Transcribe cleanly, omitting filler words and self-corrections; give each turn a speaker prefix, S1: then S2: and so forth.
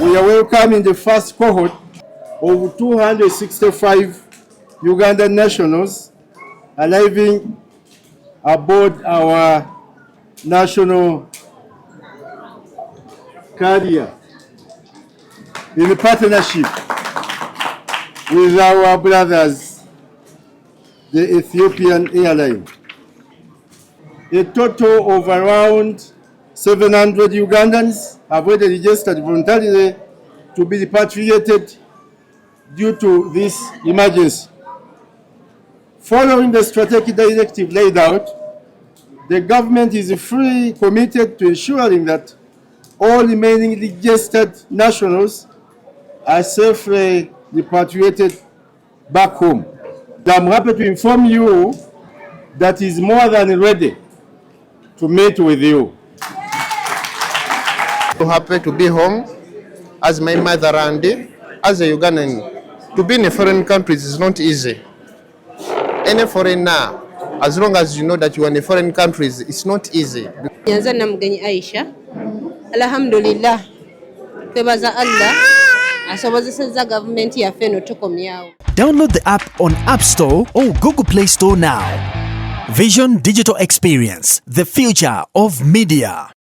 S1: we are welcoming the first cohort of 265 Ugandan nationals arriving aboard our national carrier in partnership with our brothers, the Ethiopian Airline. A total of around 700 Ugandans have already registered voluntarily to be repatriated due to this emergency. Following the strategic directive laid out, the government is fully committed to ensuring that all remaining registered nationals are safely repatriated back home. I'm happy to inform you that is more than ready to meet with you.
S2: So happy to be home as my motherland, as a Ugandan. To be in a foreign country is not easy. Any foreigner, as long as you know that you are in a foreign countries, it's not easy.
S3: Yanza na mgenyi Aisha. Alhamdulillah. Twebaza Allah. Asobozeseza government yaffe no tukomyawo.
S4: Download the app on App Store or Google Play Store now. Vision Digital Experience, the future of media.